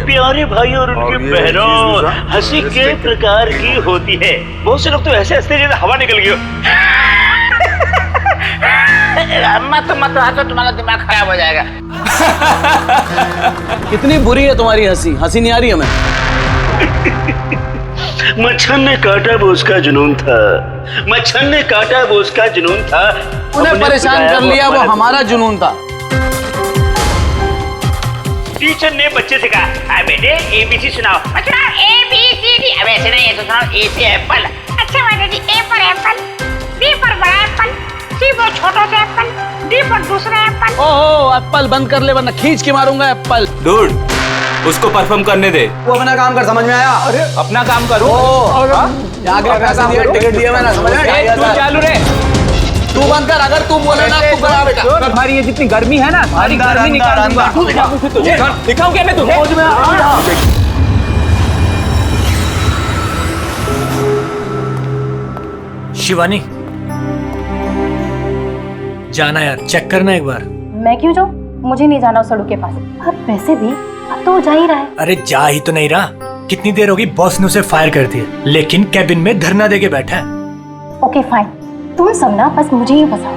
प्यारे भाई और उनकी बहनों, हंसी के प्रकार की होती है। बहुत से लोग तो ऐसे हंसते जैसे हवा निकल गई हो। मत हंसो, तुम्हारा दिमाग खराब हो जाएगा। कितनी बुरी है तुम्हारी हंसी, हंसी नहीं आ रही हमें। मच्छर ने काटा वो उसका जुनून था, मच्छर ने काटा वो उसका जुनून था, उन्हें परेशान कर लिया वो हमारा जुनून था। टीचर ने बच्चे से कहा, बेटे ABC सुनाओ। बच्चा ABCD, अब ऐसे नहीं, ऐसे सुनाओ। A से एप्पल। अच्छा माता जी, A पर एप्पल, B पर बड़ा एप्पल, C पर छोटा सा एप्पल, D पर दूसरा एप्पल। ओहो, एप्पल बंद कर ले वरना खींच के मारूंगा एप्पल। डूड, उसको परफॉर्म करने दे। वो अपना काम कर, समझ में आया? अरे अपना काम करो। आगे पैसे दिए, टिकट दिया मैंने, समझ में आया? तू चालू रे, तू बंद कर। अगर तू बोले ना, तू करा बेटा। तुम्हारी ये जितनी गर्मी है ना, सारी गर्मी निकाल दूंगा। दिखाऊं क्या मैं तुझे? शिवानी, जाना यार, चेक करना एक बार। मैं क्यों जाऊं? मुझे नहीं जाना उस सड़क के पास। अब वैसे भी अब तो वो जा ही रहा है। अरे जा ही तो नहीं रहा। कितनी देर होगी, बॉस ने उसे फायर कर दिया, लेकिन कैबिन में धरना देके बैठा है। ओके फाइन, तुम सब ना बस मुझे ही फंसाओ।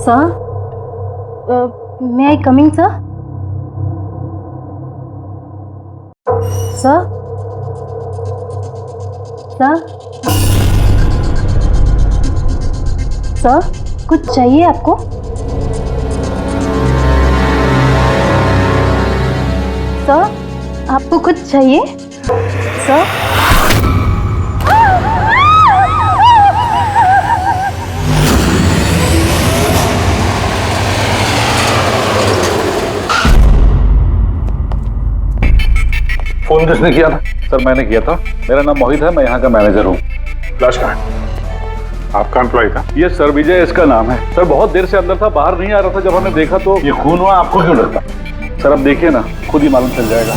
Sir, may I coming sir? Sir, sir, sir, कुछ चाहिए आपको? सर, आपको कुछ चाहिए? सर, फोन किसने किया था? सर मैंने किया था। मेरा नाम मोहित है, मैं यहाँ का मैनेजर हूँ। लाश कहाँ है? आपका एम्प्लॉय था? ये सर विजय इसका नाम है। सर बहुत देर से अंदर था, बाहर नहीं आ रहा था। जब हमने देखा तो ये खून हुआ, आपको क्यों लगता? सर अब देखिए ना, खुद ही मालूम चल जाएगा।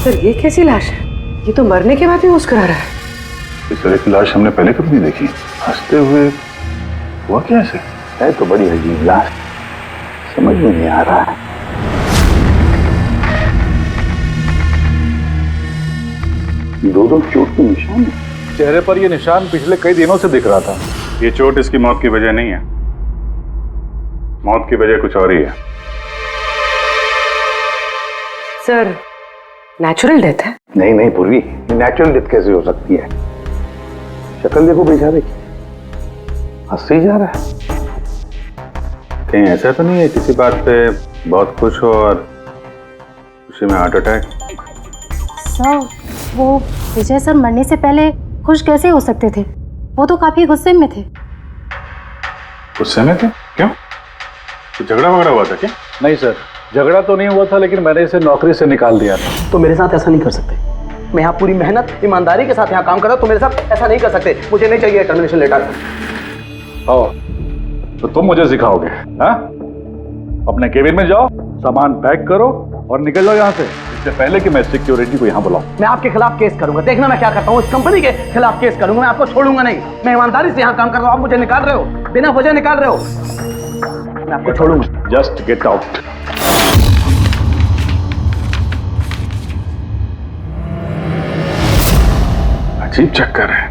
सर ये कैसी लाश है? ये तो मरने के बाद भी मुस्कुरा रहा है। इस तरह की लाश हमने पहले कभी नहीं देखी। हंसते हुए हुआ कैसे? है तो बड़ी अजीब लाश, समझ में नहीं आ रहा है। दो चोट के निशान है चेहरे पर। ये निशान पिछले कई दिनों से दिख रहा था। ये चोट इसकी मौत की वजह नहीं है, मौत की वजह कुछ और ही है। सर नेचुरल डेथ है? नहीं नहीं पूर्वी, नेचुरल डेथ कैसे हो सकती है? शक्ल देखो बेचारे की, हंसते जा रहा है। कहीं ऐसा तो नहीं है किसी बात पे बहुत खुश हो और खुशी में हार्ट अटैक? सर, वो विजय सर मरने से पहले खुश कैसे हो सकते थे? वो तो काफी गुस्से में थे। गुस्से में थे? क्यों? तो झगड़ा वगड़ा हुआ था क्या? नहीं सर, झगड़ा तो नहीं हुआ था, लेकिन मैंने इसे नौकरी से निकाल दिया था। तो मेरे साथ ऐसा नहीं कर सकते। मैं यहाँ पूरी मेहनत ईमानदारी के साथ यहाँ काम कर रहा हूँ, तो मेरे साथ ऐसा नहीं कर सकते। मुझे नहीं चाहिए टर्मिनेशन लेटर। तो तुम मुझे सिखाओगे? हाँ, अपने केबिन में जाओ, सामान पैक करो और निकल जाओ यहाँ से, इससे पहले कि मैं सिक्योरिटी को यहाँ बुलाऊं। मैं आपके खिलाफ केस करूंगा, देखना मैं क्या करता हूँ। इस कंपनी के खिलाफ केस करूंगा, मैं आपको छोड़ूंगा नहीं। मैं ईमानदारी से यहाँ काम कर रहा हूँ, आप मुझे निकाल रहे हो, बिना वजह निकाल रहे हो। मैं आपको छोड़ूंगा। Just get out. अजीब चक्कर है।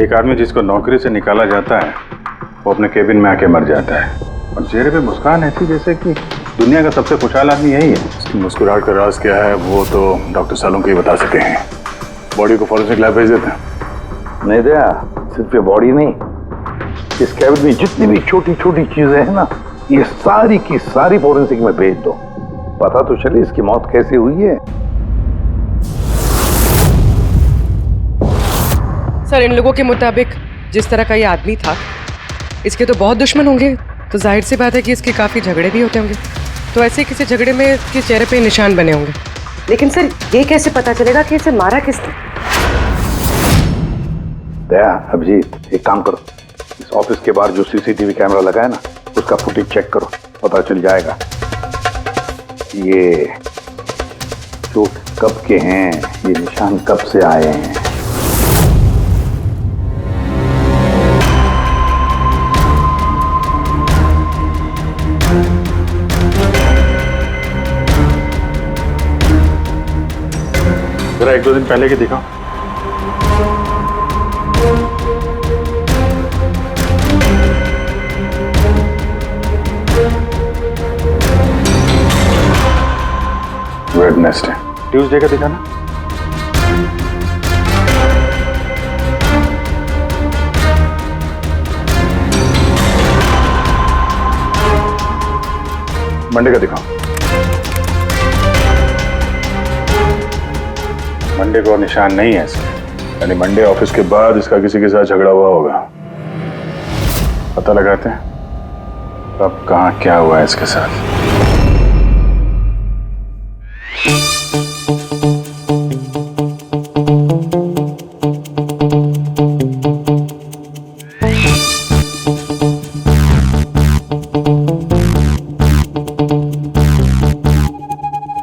एक आदमी जिसको नौकरी से निकाला जाता है वो अपने केबिन में आके मर जाता है, और चेहरे पे मुस्कान ऐसी जैसे कि दुनिया का सबसे खुशहाल आदमी यही है। इसकी मुस्कुराहट का राज क्या है वो तो डॉक्टर सालुंके ही बता सके हैं। बॉडी को फॉरेंसिक लैब भेज देते हैं। नहीं दया, सिर्फ ये बॉडी नहीं, इस कैबिन में जितनी भी छोटी छोटी चीजें हैं ना, ये सारी की सारी फॉरेंसिक में भेज दो, पता तो चले इसकी मौत कैसे हुई है। सर इन लोगों के मुताबिक जिस तरह का ये आदमी था, इसके तो बहुत दुश्मन होंगे, तो जाहिर सी बात है कि इसके काफी झगड़े भी होते होंगे। तो ऐसे किसी झगड़े में इसके चेहरे पे निशान बने होंगे। लेकिन सर ये कैसे पता चलेगा कि इसे मारा किसने? दया, अभिजीत, एक काम करो, इस ऑफिस के बाहर जो सीसीटीवी कैमरा लगा है ना, उसका फुटेज चेक करो, पता चल जाएगा ये चोट कब के हैं, ये निशान कब से आए हैं। जरा 1-2 दिन पहले की दिखाओ। वेडनेसडे, ट्यूसडे का दिखाना। मंडे का दिखाओ। मंडे को निशान नहीं है इसके, यानी मंडे ऑफिस के बाद इसका किसी के साथ झगड़ा हुआ होगा। पता लगाते हैं अब कहाँ क्या हुआ है इसके साथ।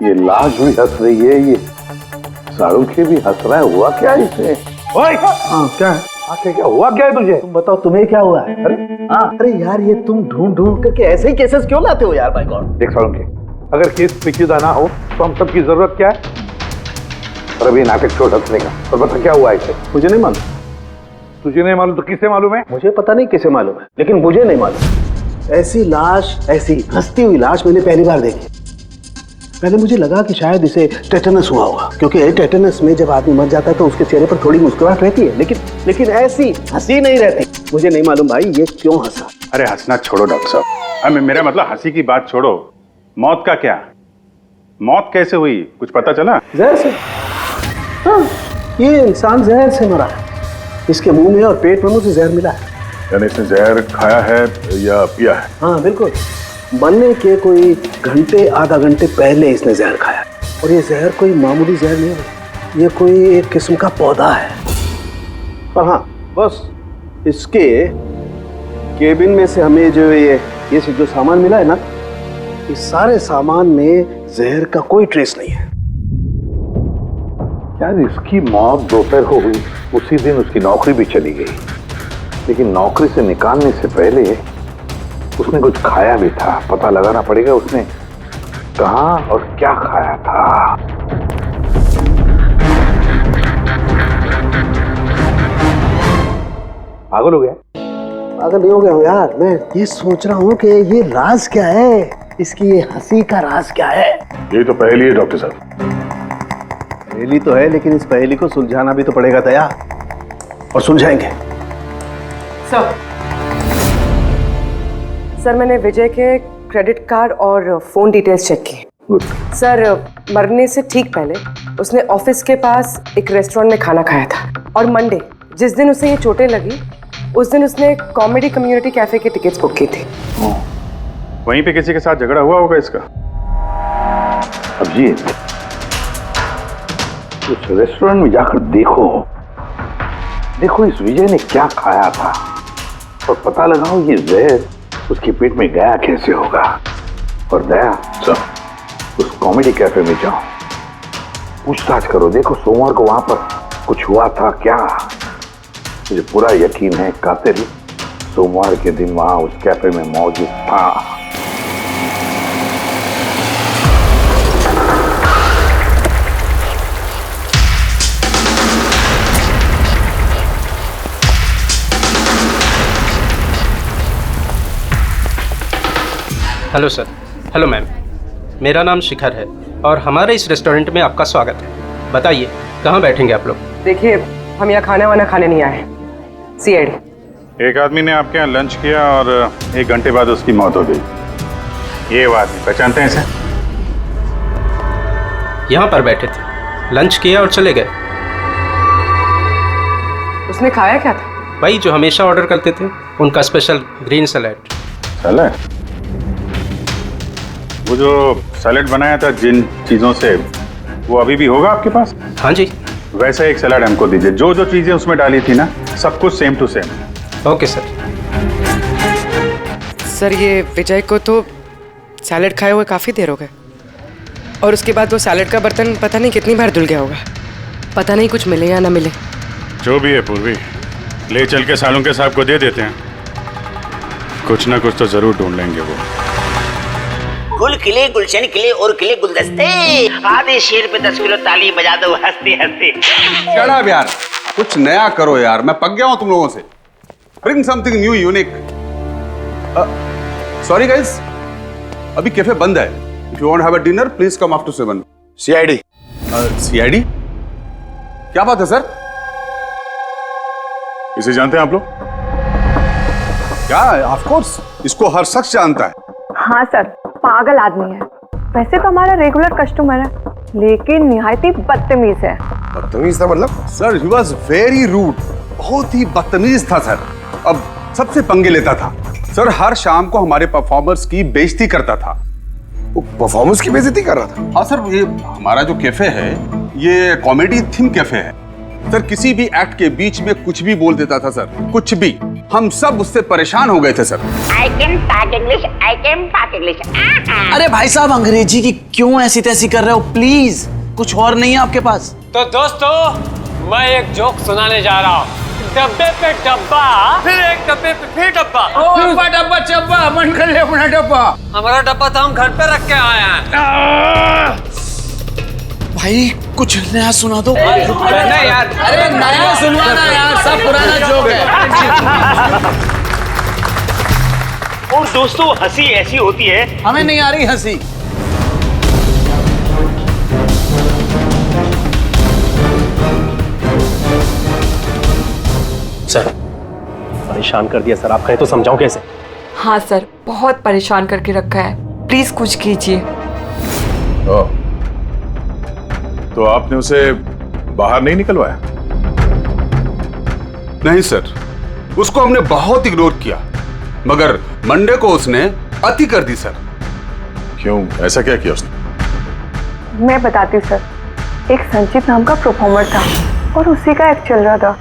ये लाश भी हंस रही है, ये शाहरुख भी हंस रहा है। हुआ क्या है इसे? ओए हाँ क्या है? क्या हुआ क्या है तुझे? तुम बताओ तुम्हें क्या हुआ है? अरे यार ये तुम ढूंढ ढूंढ करके ऐसे ही केसेस क्यों लाते हो यार? बाय गॉड, देख शाहरुख, अगर केस पेचीदा ना हो तो हम सबकी जरूरत क्या है? और अभी नाटक छोड़ हंसने का, और बता क्या हुआ इसे? मुझे नहीं मालूम। तुझे नहीं मालूम तो किसे मालूम है? मुझे पता नहीं किसे मालूम है, लेकिन मुझे नहीं मालूम। ऐसी लाश, ऐसी हंसती हुई लाश मैंने पहली बार देखी। पहले मुझे लगा कि शायद इसे टेटनस हुआ होगा, क्योंकि टेटनस में जब आदमी मर जाता है तो उसके चेहरे पर थोड़ी मुस्कुराहट रहती है, लेकिन ऐसी हंसी नहीं रहती। मुझे नहीं मालूम भाई ये क्यों हंसा। अरे हंसना छोड़ो डॉक्टर साहब, मेरा मतलब हंसी की बात छोड़ो, मौत का क्या? मौत कैसे हुई, कुछ पता चला? जहर से। हाँ, ये इंसान जहर से मरा है। इसके मुंह में और पेट में मुझे जहर मिला है। यानी इसने जहर खाया है या पिया है? हाँ बिल्कुल, मरने के कोई घंटे आधा घंटे पहले इसने जहर खाया। और ये जहर कोई मामूली जहर नहीं है, ये कोई एक किस्म का पौधा है। और हाँ बस इसके केबिन में से हमें जो ये जो सामान मिला है ना, इस सारे सामान में जहर का कोई ट्रेस नहीं है। यार इसकी मौत दोपहर को हुई, उसी दिन उसकी नौकरी भी चली गई, लेकिन नौकरी से निकालने से पहले उसने कुछ खाया भी था। पता लगाना पड़ेगा उसने कहाँ और क्या खाया था। पागल हो गया? पागल नहीं हो गया हूँ यार, मैं ये सोच रहा हूँ कि ये राज क्या है, इसकी ये हंसी का राज क्या है। ये तो पहेली है डॉक्टर साहब। पहेली तो है, लेकिन इस पहेली को सुलझाना भी तो पड़ेगा दया, और सुलझाएंगे। सर मैंने विजय के क्रेडिट कार्ड और फोन डिटेल्स चेक की। सर मरने से ठीक पहले उसने ऑफिस के पास एक रेस्टोरेंट में खाना खाया था, और मंडे जिस दिन उसे ये चोटें लगी उस दिन उसने कॉमेडी कम्युनिटी कैफे की टिकट्स बुक की थी। वहीं पे किसी के साथ झगड़ा हुआ होगा इसका। अभिजीत, उस रेस्टोरेंट में जाकर देखो इस विजय ने क्या खाया था, और पता लगाओ ये जहर उसके पेट में गया कैसे होगा। और दया उस कॉमेडी कैफे में जाओ, पूछताछ करो, देखो सोमवार को वहां पर कुछ हुआ था क्या। मुझे पूरा यकीन है कातिल सोमवार के दिन वहां उस कैफे में मौजूद था। Hello sir. हेलो मैम, मेरा नाम शिखर है और हमारे इस रेस्टोरेंट में आपका स्वागत है। बताइए कहाँ बैठेंगे आप लोग? देखिए हम यहाँ खाना वाना खाने नहीं आए हैं। सीआईडी। एक आदमी ने आपके यहाँ लंच किया और 1 घंटे बाद उसकी मौत हो गई। ये वो आदमी पहचानते हैं इसे? यहाँ पर बैठे थे, लंच किया और चले गए। उसने खाया क्या था? वही जो हमेशा ऑर्डर करते थे, उनका स्पेशल ग्रीन सैलेड। सैलेड? वो जो सैलेड बनाया था जिन चीज़ों से, वो अभी भी होगा आपके पास? हाँ जी। वैसा एक सैलेड हमको दीजिए, जो जो चीज़ें उसमें डाली थी ना, सब कुछ same to same. Okay sir. Sir ये विजय को तो सैलेड खाए हुए काफ़ी देर हो गए, और उसके बाद वो सैलेड का बर्तन पता नहीं कितनी बार धुल गया होगा। पता नहीं कुछ मिले या ना मिले। जो भी है पूर्वी, ले चल के सालों के साहब को दे देते हैं, कुछ ना कुछ तो जरूर ढूंढ लेंगे वो। गुल खिले गुलशन खिले और खिले गुलदस्ते, आधे शेर पे 10 किलो ताली बजा दो हंसते हंसते। चढ़ा यार, कुछ नया करो यार, मैं पक गया हूं तुम लोगों से। Bring something new unique. Sorry guys, अभी कैफे बंद है। If you want have a dinner please come after 7। CID. CID? क्या बात है सर? इसे जानते हैं आप लोग? क्या? ऑफ कोर्स, इसको हर शख्स जानता है। हाँ सर, पागल आदमी है। वैसे तो हमारा रेगुलर कस्टमर है, लेकिन निहायती बदतमीज है। बदतमीज था मतलब? Sir he was very rude, बहुत ही बदतमीज था सर। अब सबसे पंगे लेता था सर, हर शाम को हमारे परफॉर्मर्स की बेइज्जती करता था। वो परफॉर्मर्स की बेइज्जती कर रहा था? हाँ सर, ये हमारा जो कैफे है ये कॉमेडी थीम कैफे है सर। किसी भी एक्ट के बीच में कुछ भी बोल देता था सर, कुछ भी। हम सब उससे परेशान हो गए थे sir. I can talk English, I can talk English। अरे भाई साहब, अंग्रेजी की क्यों ऐसी तैसी कर रहे हो? प्लीज, कुछ और नहीं है आपके पास? तो दोस्तों, मैं एक जोक सुनाने जा रहा हूँ। डब्बे पे डब्बा, फिर एक डब्बे पे फिर डब्बा। डब्बा डब्बा चब्बा, मन कर ले अपना डब्बा। हमारा डब्बा तो हम घर पे रख के आए हैं। भाई कुछ नया सुना दो। नहीं यार, अरे नया सुनवाना यार, सब पुराना जोक है। और दोस्तों, हंसी ऐसी होती है। हमें नहीं आ रही हंसी। सर, परेशान कर दिया सर, आप कहें तो समझाऊं कैसे? हाँ सर, बहुत परेशान करके रखा है, प्लीज कुछ कीजिए। तो आपने उसे बाहर नहीं निकलवाया? नहीं सर, उसको हमने बहुत इग्नोर किया, मगर मंडे को उसने अति कर दी सर। क्यों, ऐसा क्या किया उसने? मैं बताती हूँ सर। एक संचित नाम का परफॉर्मर था और उसी का एक्ट चल रहा था।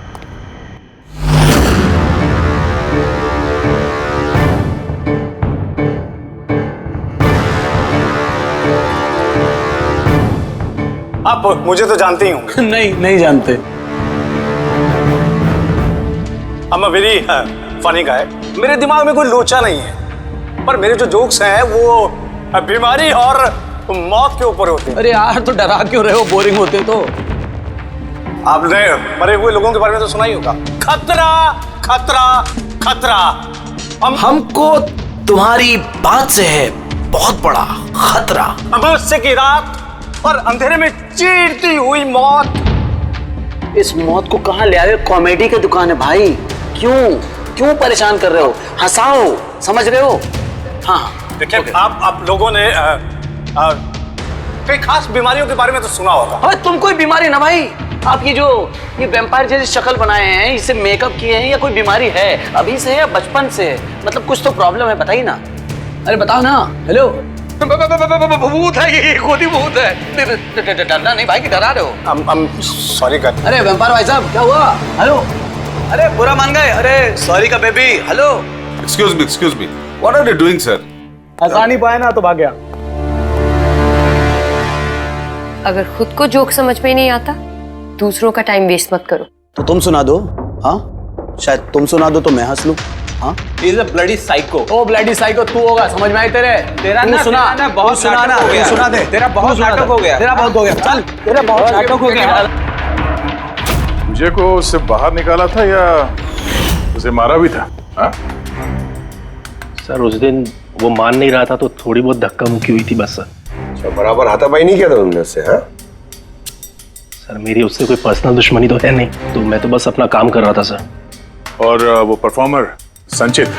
आप मुझे तो जानते ही होंगे। नहीं जानते। I'm a very funny guy। मेरे दिमाग में कोई लोचा नहीं है, पर मेरे जो जोक्स हैं वो बीमारी और मौत के ऊपर होते हैं। अरे यार, तो डरा क्यों रहे हो? बोरिंग होते तो। आपने मरे हुए लोगों के बारे में तो सुना ही होगा। खतरा खतरा खतरा। हमको तुम्हारी बात से है बहुत बड़ा खतरा। अमावस्या की रात और अंधेरे में चीरती हुई मौत। इस मौत को कहाँ ले आए? कॉमेडी की दुकान है भाई। क्यों परेशान कर रहे हो? हंसाओ, समझ रहे हो? हाँ देखिए, आप लोगों ने कई खास बीमारियों के बारे में तो सुना होगा। अबे तुम कोई बीमारी ना भाई। आप ये वैम्पायर जैसी शक्ल बनाए हैं, इससे मेकअप किए हैं, या कोई बीमारी है अभी से या बचपन से? मतलब कुछ तो प्रॉब्लम है, बताइए ना। अरे बताओ ना। हेलो, भूत है ये, खुद ही भूत है। डरना नहीं भाई, कि डरा रहे हो? सॉरी कर। अरे वैम्पायर भाई साहब, क्या हुआ? हेलो, अरे बुरा मान गए? अरे सॉरी का baby. Hello, excuse me, what are you doing sir? हंसा नहीं पाया ना तो भाग गया। अगर खुद को जोक समझ में नहीं आता, दूसरों का टाइम वेस्ट मत करो। तो तुम सुना दो। हाँ, शायद तुम सुना दो तो मैं हंस लूं। हाँ, He's a bloody psycho। Oh bloody psycho तू होगा, समझ में आई तेरे? तेरा ना सुना ना बहुत सुना ना, नाटक हो गया। सुना दे। तेरा बहुत नाटक हो गया। तेरा बहुत हो गया। चल, तेरा बहुत नाटक हो गया। मुझे को उससे बाहर निकाला था या उसे मारा भी था? हाँ? सर, उस दिन वो मान नहीं रहा था तो थोड़ी बहुत धक्का मुक्की हुई थी बस सर। बराबर हाथापाई नहीं किया था तुमने उससे? हाँ सर, मेरी उससे कोई पर्सनल दुश्मनी तो है नहीं, तो मैं तो बस अपना काम कर रहा था सर। और वो परफॉर्मर संचित,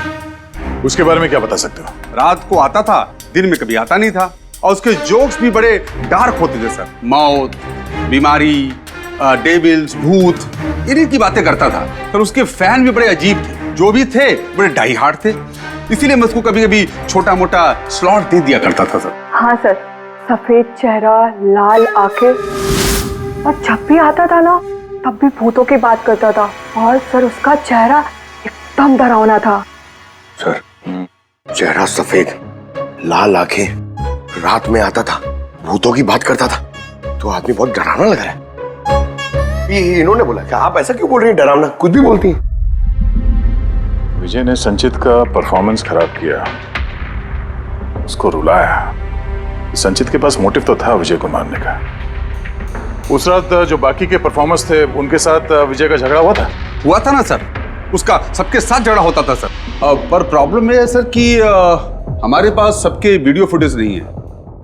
उसके बारे में क्या बता सकते हो? रात को आता था, दिन में कभी आता नहीं था, और उसके जोक्स भी बड़े डार्क होते थे सर। मौत, बीमारी, डेविल्स, भूत, इन्हीं की बातें करता था सर। उसके फैन भी बड़े अजीब थे, जो भी थे बड़े डाई हार्ड थे, इसीलिए मैं उसको कभी कभी छोटा मोटा स्लॉट दे दिया करता था सर। हाँ सर, सफेद चेहरा, लाल आंखें, और जब भी आता था ना तब भी भूतों की बात करता था। और सर उसका चेहरा एकदम डरावना था। सर, चेहरा सफेद, लाल आंखें, रात में आता था, भूतों की बात करता था, तो आदमी बहुत डरावना लग रहा है। ये इन्होंने बोला कि आप ऐसा क्यों बोल रही हैं, डरावना कुछ भी बोलती हैं। विजय ने संचित का परफॉर्मेंस खराब किया, उसको रुलाया। संचित के पास मोटिव तो था विजय को मारने का। उस रात जो बाकी के परफॉर्मर्स थे उनके साथ विजय का झगड़ा हुआ था ना सर, उसका सबके साथ झगड़ा होता था सर। पर प्रॉब्लम ये है सर कि हमारे पास सबके वीडियो फुटेज नहीं है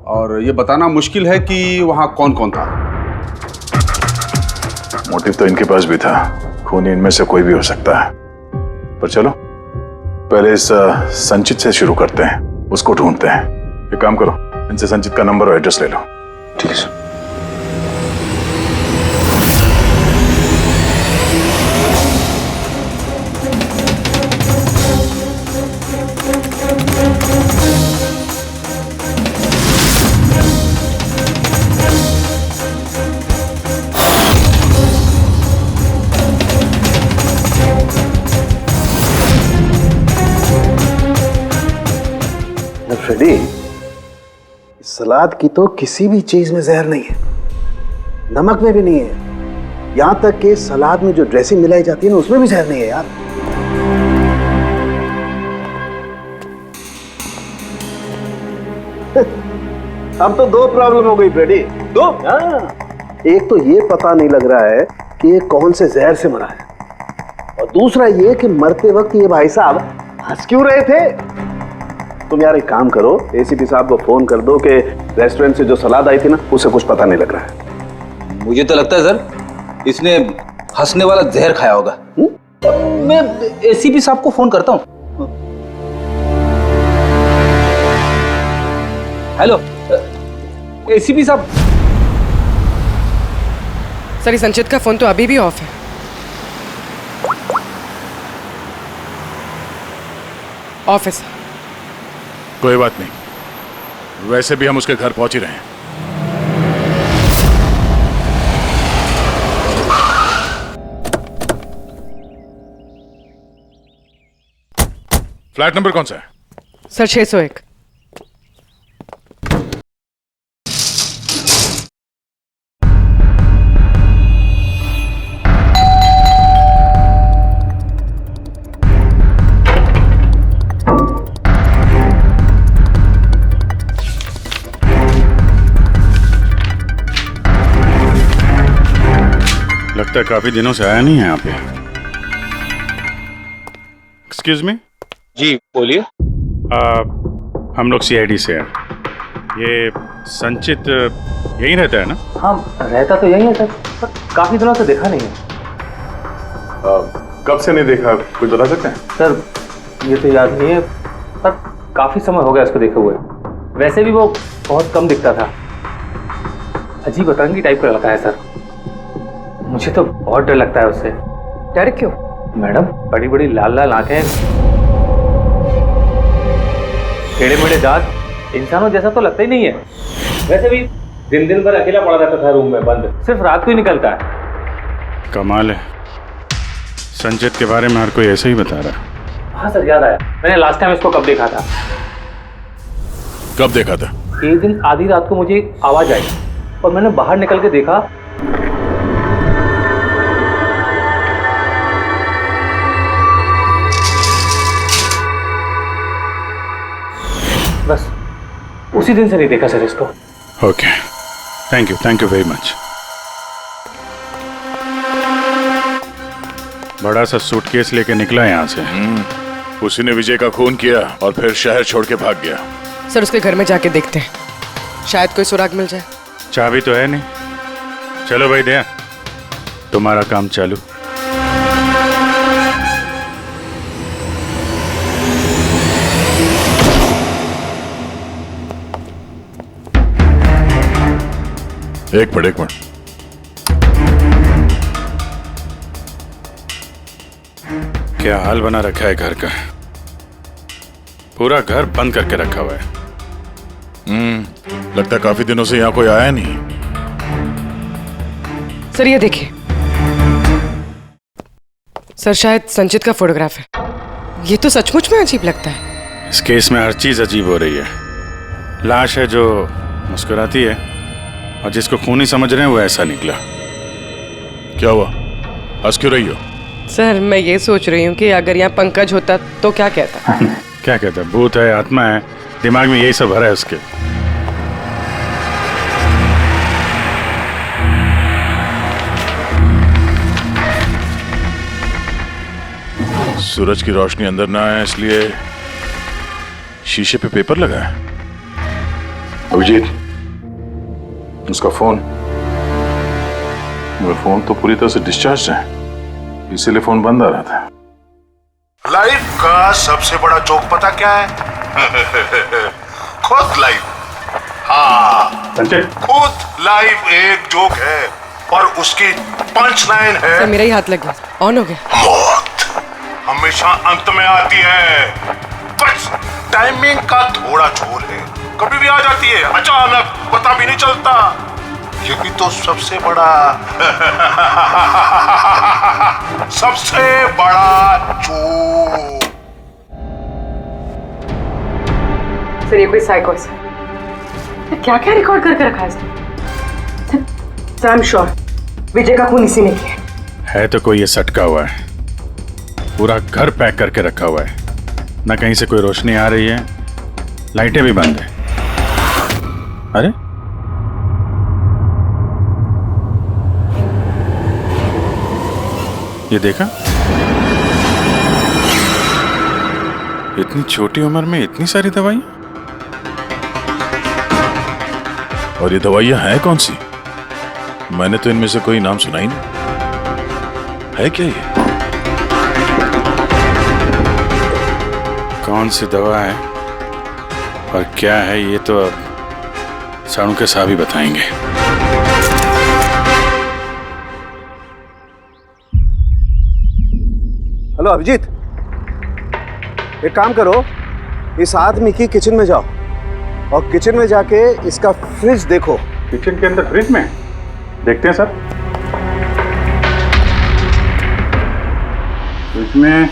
और ये बताना मुश्किल है कि वहां कौन कौन था। मोटिव तो इनके पास भी था, खूनी इनमें से कोई भी हो सकता है। पर चलो पहले इस संचित से शुरू करते हैं, उसको ढूंढते हैं। एक काम करो, इनसे संचित का नंबर और एड्रेस ले लो। ठीक है सर। फ्रेडी, सलाद की तो किसी भी चीज में जहर नहीं है, नमक में भी नहीं है, यहां तक कि सलाद में जो ड्रेसिंग मिलाई जाती है ना उसमें भी जहर नहीं है यार। अब तो दो प्रॉब्लम हो गई फ्रेडी, दो। एक तो ये पता नहीं लग रहा है कि ये कौन से जहर से मरा है, और दूसरा ये कि मरते वक्त ये भाई साहब हंस क्यों रहे थे। तुम यार एक काम करो, एसीपी साहब को फोन कर दो कि रेस्टोरेंट से जो सलाद आई थी ना उसे कुछ पता नहीं लग रहा है। मुझे तो लगता है सर इसने हंसने वाला जहर खाया होगा। मैं एसीपी साहब को फोन करता हूँ। हेलो एसीपी साहब। सर संचित का फोन तो अभी भी ऑफ है। ऑफिस। कोई बात नहीं, वैसे भी हम उसके घर पहुंच ही रहे हैं। फ्लैट नंबर कौन सा है? सर 601। लगता है काफी दिनों से आया नहीं है यहाँ पे। Excuse me. जी बोलिए। हम लोग सीआईडी से हैं। ये संचित यहीं रहता है ना? हाँ रहता तो यहीं है सर, पर काफी दिनों से देखा नहीं है। कब से नहीं देखा, कुछ बता सकते हैं? सर ये तो याद नहीं है, पर काफी समय हो गया उसको देखे हुए। वैसे भी वो बहुत कम दिखता था, अजीब अतरंगी टाइप का लड़का है सर। मुझे तो बहुत डर लगता है उससे। डर क्यों? मैडम बड़ी बड़ी लाल लाल आंखें, टेढ़े मेढ़े दांत, इंसानों जैसा तो लगता ही नहीं है। वैसे भी दिन दिन भर अकेला पड़ा रहता था रूम में बंद, सिर्फ रात को ही निकलता है। कमाल है, संचित के बारे में हर कोई ऐसे ही बता रहा है। हाँ सर याद आया, मैंने लास्ट टाइम इसको कब देखा था। कब देखा था? एक दिन आधी रात को मुझे आवाज आई और मैंने बाहर निकल के देखा, बस उसी दिन से नहीं देखा सर इसको। Okay, thank you very much. बड़ा सा सूटकेस लेके निकला यहाँ से। उसी ने विजय का खून किया और फिर शहर छोड़ के भाग गया। सर उसके घर में जाके देखते हैं, शायद कोई सुराग मिल जाए। चाबी तो है नहीं। चलो भाई दया, तुम्हारा काम चालू। एक मिनट। क्या हाल बना रखा है घर का, पूरा घर बंद करके रखा हुआ है। लगता है काफी दिनों से यहाँ कोई आया नहीं। सर ये देखिए, सर शायद संचित का फोटोग्राफ है। ये तो सचमुच में अजीब लगता है। इस केस में हर चीज अजीब हो रही है। लाश है जो मुस्कुराती है और जिसको खूनी समझ रहे हैं वो ऐसा निकला। क्या हुआ, हंस क्यों रही हो? सर मैं ये सोच रही हूँ कि अगर यहाँ पंकज होता तो क्या कहता? क्या कहता है? भूत है, आत्मा है, दिमाग में यही सब भरा है उसके। सूरज की रोशनी अंदर ना आए इसलिए शीशे पे पेपर लगा है। अभिजीत, उसका फोन, मेरा फोन तो पूरी तरह से डिस्चार्ज है, इसीलिए फोन बंद आ रहा था। लाइफ का सबसे बड़ा जोक पता क्या है? खुद लाइफ। हाँ, खुद लाइफ एक जोक है और उसकी पंच लाइन है। सर मेरा ही हाथ लग गया, ऑन हो गया। मौत हमेशा अंत में आती है, बस टाइमिंग का थोड़ा झोल है, कभी भी आ जाती है अचानक, पता भी नहीं चलता। यही तो सबसे बड़ा सबसे बड़ा जोक। सर ये कोई साइको है। क्या क्या रिकॉर्ड करके रखा है इसने? सर आई एम श्योर विजय का खून इसी ने किया है। तो कोई ये सटका हुआ है, पूरा घर पैक करके रखा हुआ है, ना कहीं से कोई रोशनी आ रही है, लाइटें भी बंद है। अरे ये देखा, इतनी छोटी उम्र में इतनी सारी दवाइयां। और ये दवाइयां हैं कौन सी? मैंने तो इनमें से कोई नाम सुना ही नहीं। है क्या ये? कौन सी दवा है और क्या है ये तो अब साणु के साहब ही बताएंगे। हेलो अभिजीत, एक काम करो, इस आदमी की किचन में जाओ और किचन में जाके इसका फ्रिज देखो। किचन के अंदर फ्रिज में? देखते हैं सर। फ्रिज में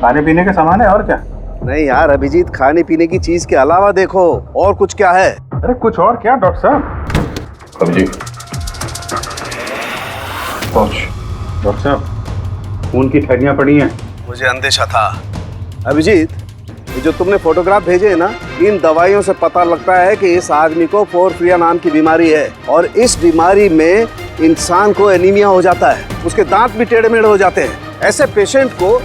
खाने पीने का सामान है और क्या? नहीं यार अभिजीत, खाने पीने की चीज के अलावा देखो और कुछ क्या है। अरे कुछ और क्या डॉक्टर साहब? अभिजीत पहुंच। डॉक्टर साहब, खून की थैलियां पड़ी हैं। मुझे अंदेशा था। अभिजीत, ये जो तुमने फोटोग्राफ भेजे हैं ना, इन दवाइयों से पता लगता है कि इस आदमी को पोर्फिरिया नाम की बीमारी है और इस बीमारी में इंसान को एनीमिया हो जाता है, उसके दांत भी टेढ़े मेढ़े हो जाते हैं। ऐसे पेशेंट को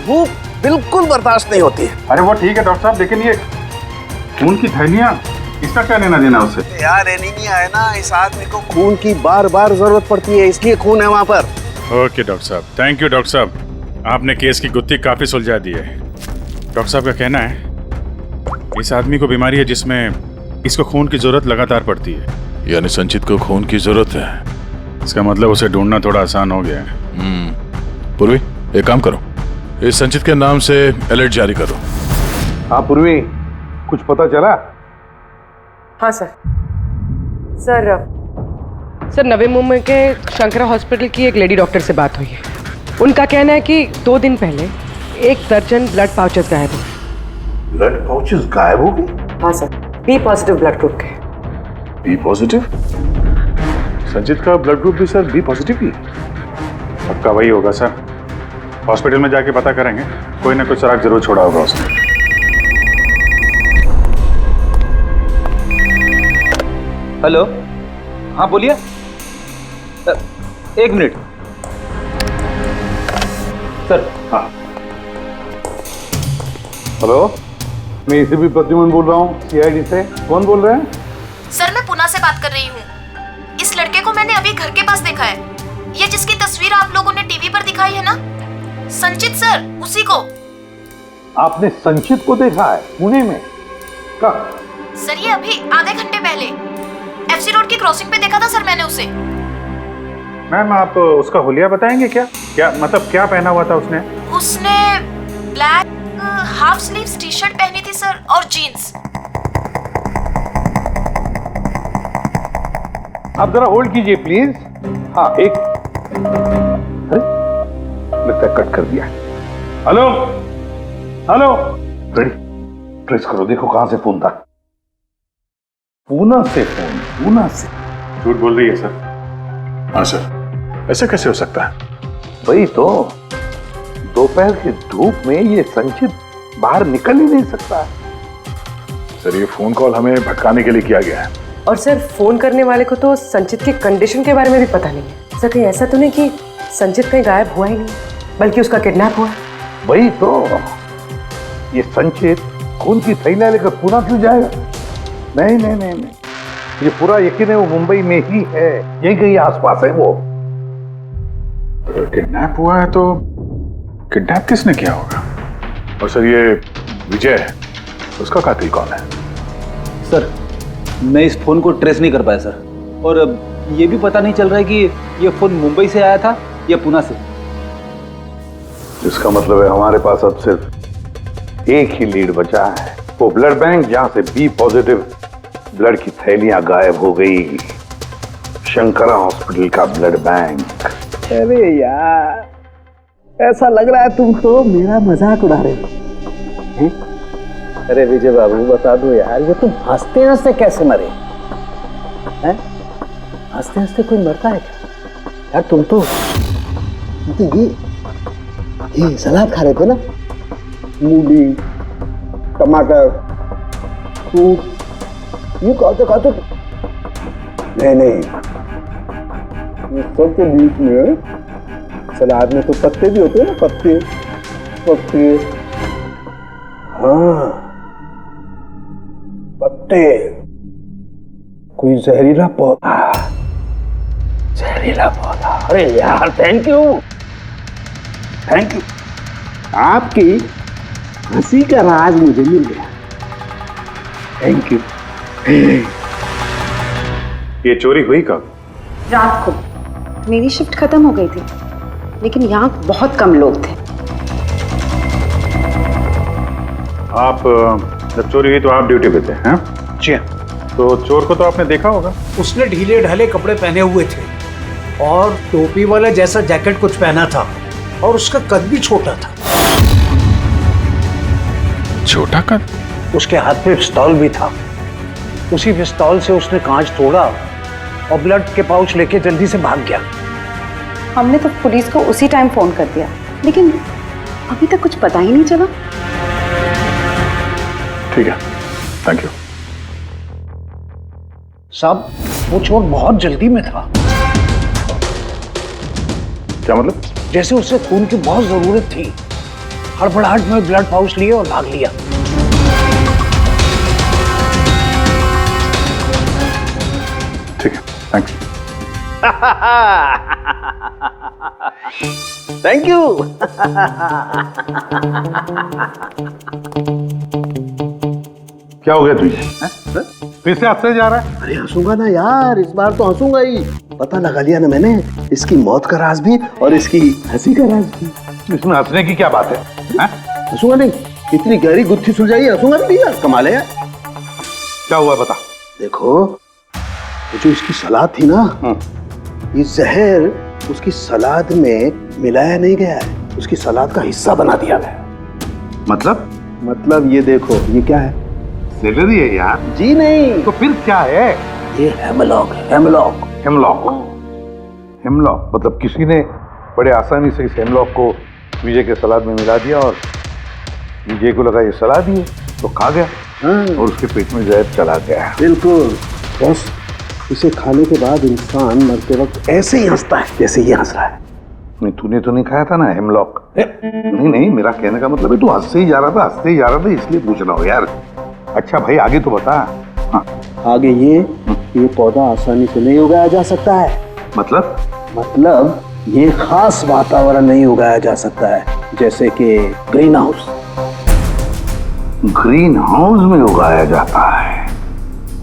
भूख बिल्कुल बर्दाश्त नहीं होती है। अरे वो ठीक है डॉक्टर साहब, लेकिन ये खून की थैलियां, इसका क्या लेना देना उससे? यार एनीमिया है ना, इस आदमी को खून की बार बार जरूरत पड़ती है, इसलिए खून है वहाँ पर। ओके डॉक्टर साहब, थैंक यू डॉक्टर साहब, आपने केस की गुत्थी काफी सुलझा दी है। डॉक्टर साहब का कहना है इस आदमी को बीमारी है जिसमें इसको खून की जरूरत लगातार पड़ती है। यानी संचित को खून की जरूरत है। इसका मतलब उसे ढूंढना थोड़ा आसान हो गया है। पूर्वी, एक काम करो, इस संचित के नाम से अलर्ट जारी करो। हाँ पूर्वी, कुछ पता चला? हाँ सर। सर नवी मुंबई के शंकरा हॉस्पिटल की एक लेडी डॉक्टर से बात हुई है। उनका कहना है कि 2 दिन पहले 1 दर्जन ब्लड पाउचेस गायब हुए। ब्लड पाउचेस गायब हो गए? हाँ sir, B positive blood group के। B positive? संचित का ब्लड ग्रुप भी सर बी पॉजिटिव ही? पक्का वही होगा सर, हॉस्पिटल में जाके पता करेंगे, कोई ना कोई सुराग जरूर छोड़ा होगा उसने। हेलो, हाँ बोलिए। 1 मिनट सर। हाँ हेलो, मैं एसीपी प्रद्युमन बोल रहा हूँ सीआईडी से। कौन बोल रहे हैं? सर मैं पुणे से बात कर रही हूँ। इस लड़के को मैंने अभी घर के पास देखा है, ये जिसकी तस्वीर आप लोगों ने टीवी पर दिखाई है ना, संचित सर, उसी को। आपने संचित को देखा है पुणे में? कब? सर ये अभी आधे घंटे पहले एफसी रोड की क्रॉसिंग पे देखा था सर मैंने उसे। मैम आप उसका हुलिया बताएंगे क्या? क्या मतलब क्या पहना हुआ था उसने? उसने black half sleeves T shirt पहनी थी सर और जीन्स। आप जरा होल्ड कीजिए प्लीज। हाँ एक, लगता है कट कर दिया। हेलो हेलो रेडी, ट्रेस करो, देखो कहां से फोन था। पूना से फोन, पूना से। झूठ बोल रही है सर। हाँ सर, ऐसा कैसे हो सकता है? वही तो, दोपहर की धूप में ये संचित बाहर निकल ही नहीं सकता। सर ये फोन कॉल हमें भटकाने के लिए किया गया है। और सर फोन करने वाले को तो संचित की कंडीशन के बारे में भी पता नहीं है। सर कहीं ऐसा तो नहीं कि संचित कहीं गायब हुआ ही नहीं, बल्कि उसका किडनैप हुआ? वही तो, ये संचित खून की थैलियां लेकर पूना क्यों जाएगा? नहीं नहीं नहीं नहीं, ये पूरा यकीन है वो मुंबई में ही है, यही कहीं आसपास है वो। किडनैप हुआ है तो किडनैप किसने किया होगा? और सर ये विजय है, उसका कातिल कौन है? सर मैं इस फोन को ट्रेस नहीं कर पाया सर, और ये भी पता नहीं चल रहा है कि ये फोन मुंबई से आया था या पुणे से। इसका मतलब है हमारे पास अब सिर्फ एक ही लीड बचा है, वो ब्लड बैंक जहां से बी पॉजिटिव ब्लड की थैलियां गायब हो गई, शंकरा हॉस्पिटल का ब्लड बैंक। अरे यार, ऐसा लग रहा है तुम तो मेरा मजाक उड़ा रहे हो। अरे विजय बाबू बता दो यार, ये तुम हंसते हंसते कैसे मरे? हैं? हंसते हंसते कोई मरता है क्या? यार तुम तो ये सलाद खा रहे थे ना, मूली, टमाटर, फ्रूट, ये खाते नहीं, ये सब के बीच में सलाद में तो पत्ते भी होते हैं ना, पत्ते। हाँ पत्ते, कोई जहरीला पौधा। अरे यार थैंक यू, आपकी हंसी का राज मुझे मिल गया, थैंक यू। ये चोरी हुई कब? रात को। मेरी शिफ्ट खत्म हो गई थी, लेकिन यहाँ बहुत कम लोग थे। आप जब चोरी हुई तो आप ड्यूटी पे थे? हैं? जी। तो चोर को तो आपने देखा होगा। उसने ढीले ढाले कपड़े पहने हुए थे और टोपी वाला जैसा जैकेट कुछ पहना था, और उसका कद भी छोटा था। छोटा कद? उसके हाथ में पिस्तौल भी था। उसी पिस्तौल से उसने कांच तोड़ा और ब्लड के पाउच लेके जल्दी से भाग गया। हमने तो पुलिस को उसी टाइम फोन कर दिया, लेकिन अभी तक कुछ पता ही नहीं चला। ठीक है, थैंक यू। साहब वो चोर बहुत जल्दी में था। क्या मतलब? जैसे उसे खून की बहुत जरूरत थी, हड़बड़ाहट में ब्लड पाउच लिए और भाग लिया। ठीक है, थैंक यू। Thank you. क्या हो गया तुझे? फिर से हंसने जा रहा है? अरे हंसूंगा ना यार, इस बार तो हंसूंगा ही। पता लगा लिया ना मैंने, इसकी मौत का राज भी और इसकी हंसी का राज भी। इसमें हंसने की क्या बात है? हंसूंगा नहीं, इतनी गहरी गुत्थी सुलझाई, हंसूंगा नहीं यार, कमाल है यार। क्या हुआ बता। देखो ये जो इसकी सलाद थी ना, ये जहर उसकी सलाद में मिलाया नहीं गया है, उसकी सलाद का हिस्सा बना दिया गया। मतलब ये देखो, ये क्या है? सेलरी है यार। जी नहीं। तो फिर क्या है? ये हेमलॉक है, हेमलॉक। हेमलॉक मतलब किसी ने बड़े आसानी से इस हेमलॉक को विजय के सलाद में मिला दिया और विजय को लगा ये सलाद ही है तो खा गया और उसके पेट में जहर चला गया। बिल्कुल बस, इसे खाने के बाद इंसान मरते वक्त ऐसे ही हंसता है जैसे ये हंस रहा है। नहीं तूने तो नहीं खाया था ना हेमलॉक? नहीं, मेरा कहने का मतलब है तू हंसते ही जा रहा था इसलिए पूछ रहा हूँ यार। अच्छा भाई आगे तो बता। हाँ। आगे ये पौधा आसानी से नहीं उगाया जा सकता है। मतलब ये खास वातावरण नहीं उगाया जा सकता है, जैसे कि ग्रीन हाउस। ग्रीन हाउस में उगाया जाता है?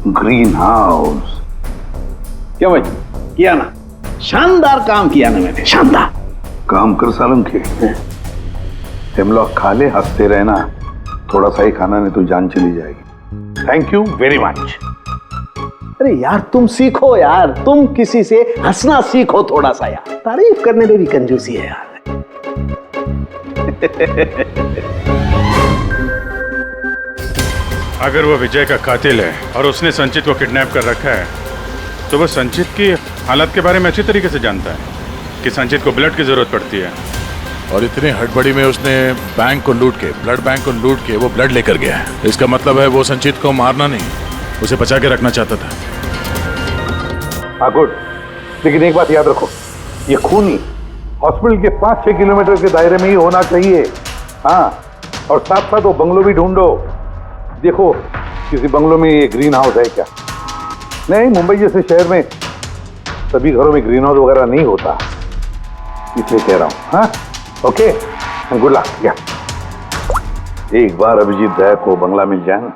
ग्रीन हाउस क्या भाई किया ना, शानदार काम किया ना मैंने, शानदार काम कर सालम के। हेमलॉक खा ले, हंसते रहना, थोड़ा सा ही खाना नहीं तो जान चली जाएगी। Thank you very much. अरे यार तुम सीखो यार, तुम किसी से हंसना सीखो थोड़ा सा यार, तारीफ करने में भी कंजूसी है यार। अगर वो विजय का कातिल है और उसने संचित को किडनैप कर रखा है तो वो संचित की हालत के बारे में अच्छी तरीके से जानता है कि संचित को ब्लड की जरूरत पड़ती है। और इतने हड़बड़ी में उसने बैंक को लूट के, ब्लड बैंक को लूट के वो ब्लड लेकर गया है। इसका मतलब है वो संचित को मारना नहीं, उसे बचा के रखना चाहता था। हाँ गुड, लेकिन एक बात याद रखो, ये खून ही हॉस्पिटल के 5-6 किलोमीटर के दायरे में ही होना चाहिए। हाँ, और साथ साथ वो बंगलो भी ढूंढो। देखो किसी बंगलो में ये ग्रीन हाउस है क्या? नहीं, मुंबई जैसे शहर में सभी घरों में ग्रीन हाउस वगैरह नहीं होता, इसलिए कह रहा हूँ। हाँ, ओके, गुड लक। या एक बार अभिजीत दया को बंगला मिल जाए ना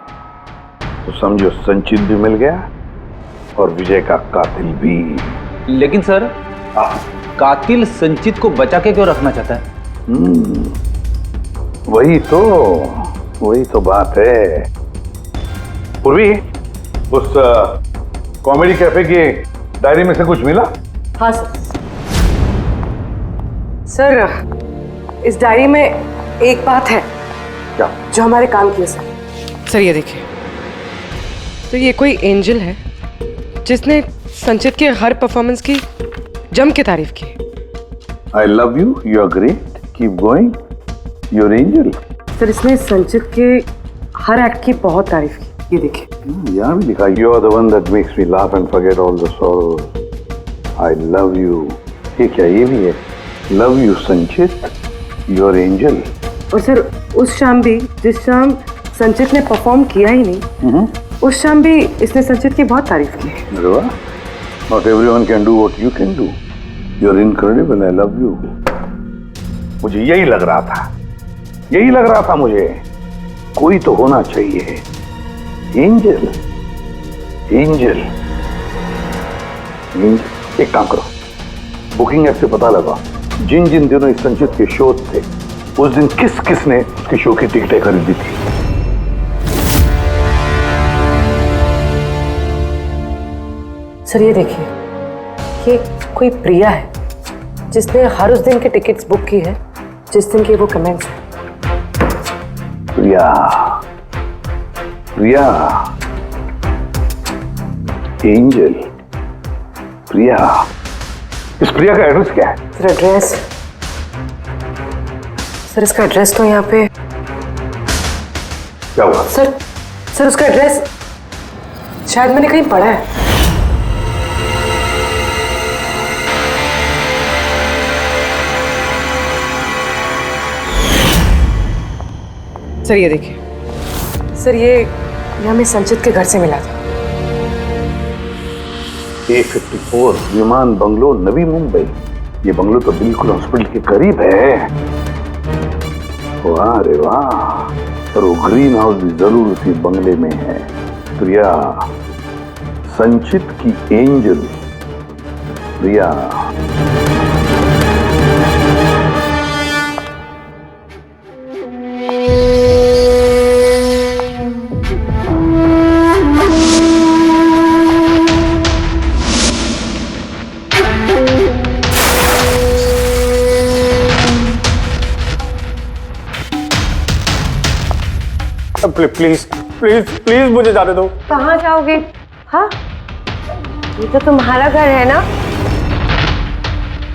तो समझो संचित भी मिल गया और विजय का कातिल भी। लेकिन सर, कातिल संचित को बचा के क्यों रखना चाहता है? वही तो बात है। पूर्वी, उस कॉमेडी कैफे की डायरी में से कुछ मिला? हाँ सर, इस डायरी में एक बात है क्या? जो हमारे काम की है सर। ये देखिए, तो ये कोई एंजल है जिसने संचित के हर परफॉर्मेंस की जम के तारीफ की। I love you, you are great, keep going, you're angel। Sir, इसने संचित के हर एक्ट की बहुत तारीफ की। ये देखिए, यहाँ भी लिखा, you are the one that makes me laugh and forget all the sorrows, I love you। ये क्या, ये भी है, love you संचित, you're angel। और सर, उस शाम भी जिस शाम संचित ने परफॉर्म किया ही नहीं, उस शाम भी इसने संचित की बहुत तारीफ की। अरे वाह, not everyone can do what you can do, you're incredible, I love you। मुझे यही लग रहा था मुझे, कोई तो होना चाहिए, एंजल। एक काम करो, बुकिंग ऐप से पता लगा जिन जिन दिनों इस संचित के शो थे उस दिन किस किस ने उसके शो की टिकटें खरीदी थी। सर ये देखिए, ये कोई प्रिया है जिसने हर उस दिन की टिकट्स बुक की है जिस दिन के वो कमेंट्स हैं। प्रिया, एंजल, प्रिया। इस प्रिया का एड्रेस क्या है? सर एड्रेस, सर इसका एड्रेस तो यहाँ पे क्या हुआ? सर उसका एड्रेस शायद मैंने कहीं पढ़ा है। सर ये देखिए, सर ये हमें संचित के घर से मिला था। A54 विमान बंगलो, नवी मुंबई। ये बंगलो तो बिल्कुल हॉस्पिटल के करीब है। वाह रे वाह, पर वो ग्रीन हाउस भी जरूर उसी बंगले में है। प्रिया, संचित की angel Priya. Please please please मुझे जाने दो। कहाँ जाओगे? हाँ, ये तो तुम्हारा घर है ना?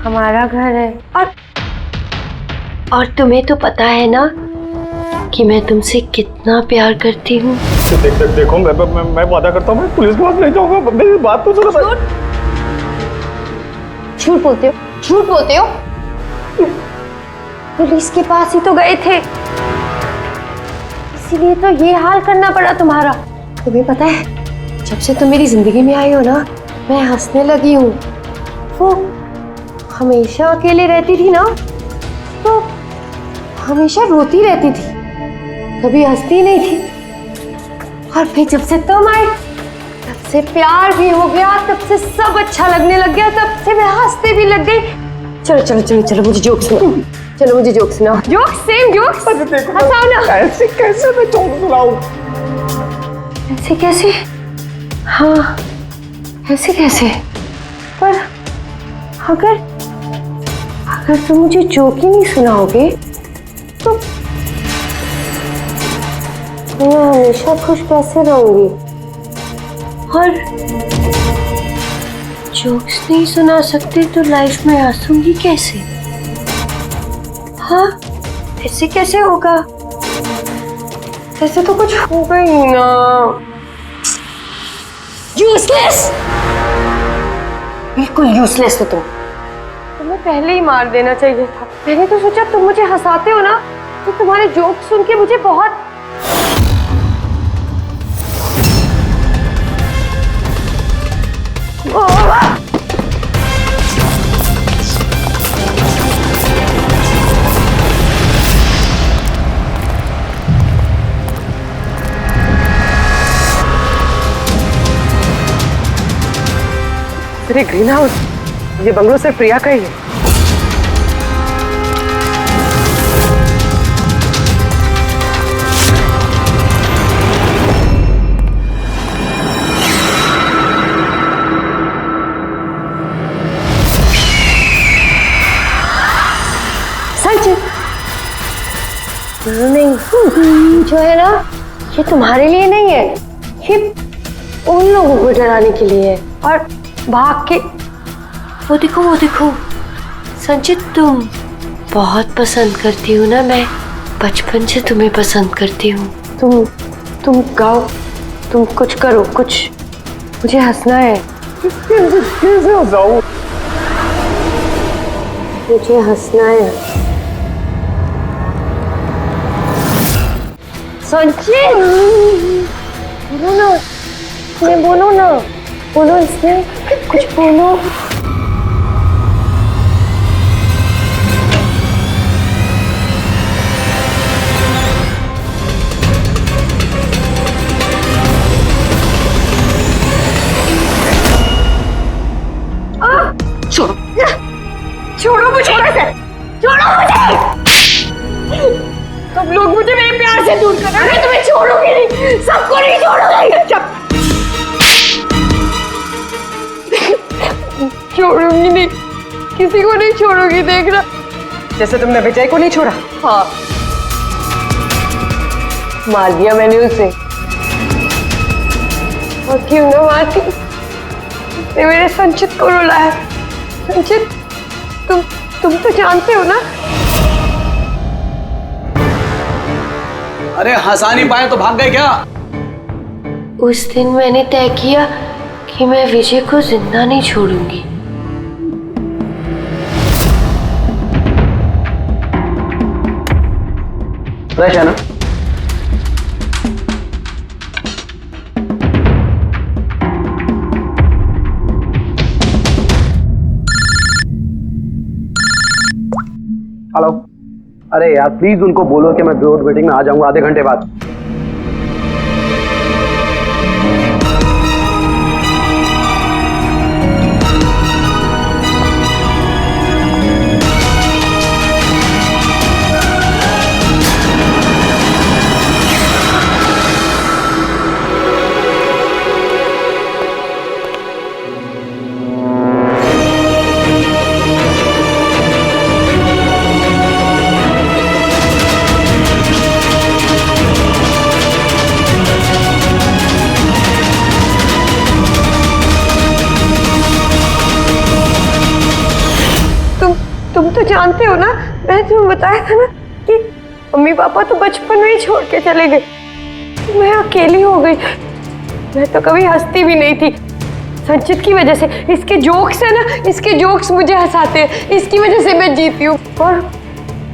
हमारा घर है। और तुम्हें तो पता है ना कि मैं तुमसे कितना प्यार करती हूँ। देखो मैं वादा करता हूँ, मैं पुलिस के पास ले जाऊंगा। मेरी बात तो सुनो। झूठ बोलते हो। पुलिस के पास ही तो गए थे, इसीलिए तो ये हाल करना पड़ा तुम्हारा। तुम्हें पता है, जब से तुम मेरी जिंदगी में आई हो ना, मैं हंसने लगी हूँ। वो हमेशा अकेले रहती थी ना, तो हमेशा रोती रहती थी, कभी हंसती नहीं थी। और फिर जब से तुम आई, तब से प्यार भी हो गया, तब से सब अच्छा लगने लग गया, तब से मैं हंसते भी लग गई। चलो मुझे जोक सुनाओ। Joke, same joke. हंसाओ ना। ऐसे कैसे मैं जोक सुनाऊं? ऐसे कैसे? हाँ, ऐसे कैसे? पर अगर तुम मुझे जोक ही नहीं सुनाओगे मैं हमेशा खुश कैसे रहूंगी और जोक्स नहीं सुना सकते तो लाइफ में हंसूंगी कैसे? हाँ, ऐसे कैसे होगा? ऐसे तो कुछ होगा ही ना। यूजलेस, बिल्कुल यूजलेस हो तुम। तुम्हें पहले ही मार देना चाहिए था। मैंने तो सोचा तुम मुझे हंसाते हो ना, तो तुम्हारे जोक सुन के मुझे बहुत अरे ग्रीन हाउस, ये बंगलो सिर्फ प्रिया का ही है। नहीं, जो है ना, ये तुम्हारे लिए नहीं है, ये उन लोगों को डराने के लिए है। और भाग के वो देखो संचित, तुम बहुत पसंद करती हो ना, मैं बचपन से तुम्हें पसंद करती हूँ। तुम गाओ, तुम कुछ करो, कुछ मुझे हंसना है। कैसे हंसाऊं? मुझे हंसना है। संचित, बोलो ना, बोलो इसमें कुछ बोलो। छोड़ो मुझे, छोड़ो मुझे। सब लोग मुझे मेरे प्यार से दूर कर रहे हैं। मैं तुम्हें छोड़ूंगी नहीं, सबको नहीं छोड़ूंगी। छोड़ूंगी नहीं, किसी को नहीं छोड़ूंगी, देखना। जैसे तुमने विजय को नहीं छोड़ा। हाँ, मार दिया मैंने उसे। और क्यों ना मारती, उसने मेरे संचित को रुलाया। संचित, तुम तो जानते हो ना। अरे हंसा नहीं पाए तो भाग गए क्या? उस दिन मैंने तय किया कि मैं विजय को जिंदा नहीं छोड़ूंगी। फ्रेश है ना? हेलो, अरे यार प्लीज उनको बोलो कि मैं बोर्ड मीटिंग में आ जाऊंगा आधे घंटे बाद। तुम तो जानते हो ना, मैंने तुम्हें बताया था ना कि मम्मी पापा तो बचपन में ही छोड़ के चले गए। मैं अकेली हो गई। मैं तो कभी हंसती भी नहीं थी, संचित की वजह से। इसके जोक्स है ना, इसके जोक्स मुझे हंसाते हैं, इसकी वजह से मैं जीती हूँ। और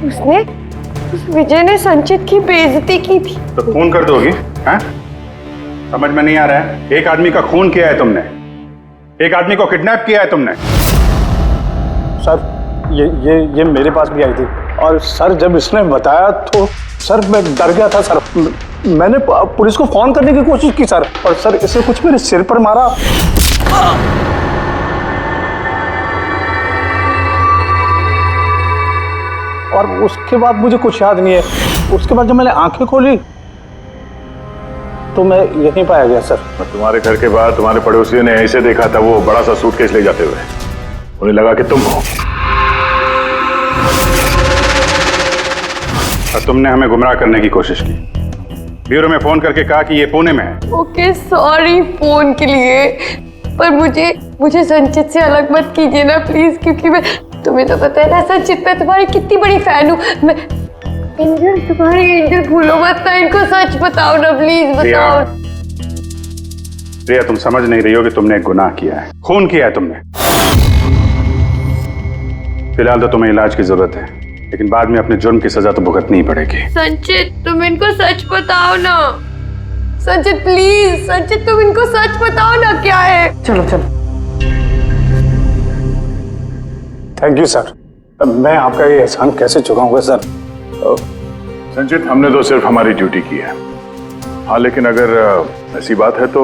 उस विजय ने संचित की बेइज्जती की थी। तो खून कर दोगी? हैं? समझ में नहीं आ रहा है? एक आदमी का खून किया है तुमने, एक आदमी को किडनैप किया है तुमने। सर ये मेरे पास भी आई थी, और सर जब इसने बताया तो सर मैं डर गया था। सर मैंने पुलिस को फोन करने की कोशिश की सर, और सर इसने कुछ मेरे सिर पर मारा। और उसके बाद मुझे कुछ याद नहीं है। उसके बाद जब मैंने आंखें खोली तो मैं यहीं पाया गया सर। तुम्हारे घर के बाहर तुम्हारे पड़ोसियों ने ऐसे देखा था, वो बड़ा सा सूटकेस ले जाते हुए। उन्हें लगा कि तुम हो, और तुमने हमें गुमराह करने की कोशिश की। ब्यूरो में फोन करके कहा कि ये पुणे में है। ओके सॉरी फोन के लिए, पर मुझे संचित से अलग मत कीजिए ना प्लीज, क्योंकि मैं, तुम्हें तो पता है ना संचित, मैं तुम्हारी कितनी बड़ी फैन हूँ। मैं एंजल, तुम्हारी एंजल भूलो मत ना, इनको सच बताओ ना प्लीज, बताओ। प्रिया, तुम समझ नहीं रही हो कि तुमने एक गुनाह किया है, खून किया है तुमने। फिलहाल तो तुम्हें इलाज की जरूरत है, लेकिन बाद में अपने जुर्म की सजा तो भुगतनी ही पड़ेगी। संचित तुम इनको सच बताओ ना, संचित प्लीज, संचित तुम इनको सच बताओ ना क्या है। चलो चलो। थैंक यू सर, मैं आपका ये एहसान कैसे चुकाऊंगा सर। संचित, हमने तो सिर्फ हमारी ड्यूटी की है। हाँ, लेकिन अगर ऐसी बात है तो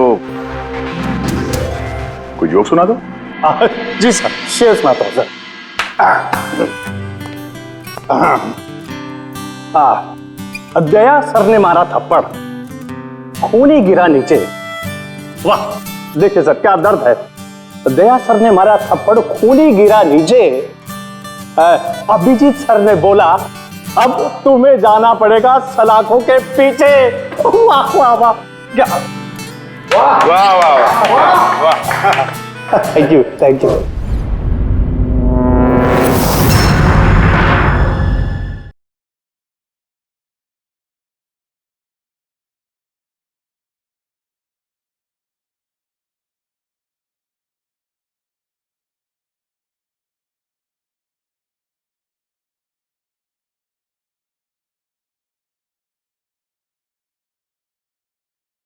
कोई जोक सुना दो। जी सर, शेर सुनाता हूँ सर। दया सर ने मारा थप्पड़, खूनी गिरा नीचे। वाह, देखिए सर क्या दर्द है। दया सर ने मारा थप्पड़, खूनी गिरा नीचे। अभिजीत सर ने बोला, अब तुम्हें जाना पड़ेगा सलाखों के पीछे। वाह वाह वाह, क्या वाह वाह वाह वाह। Thank you.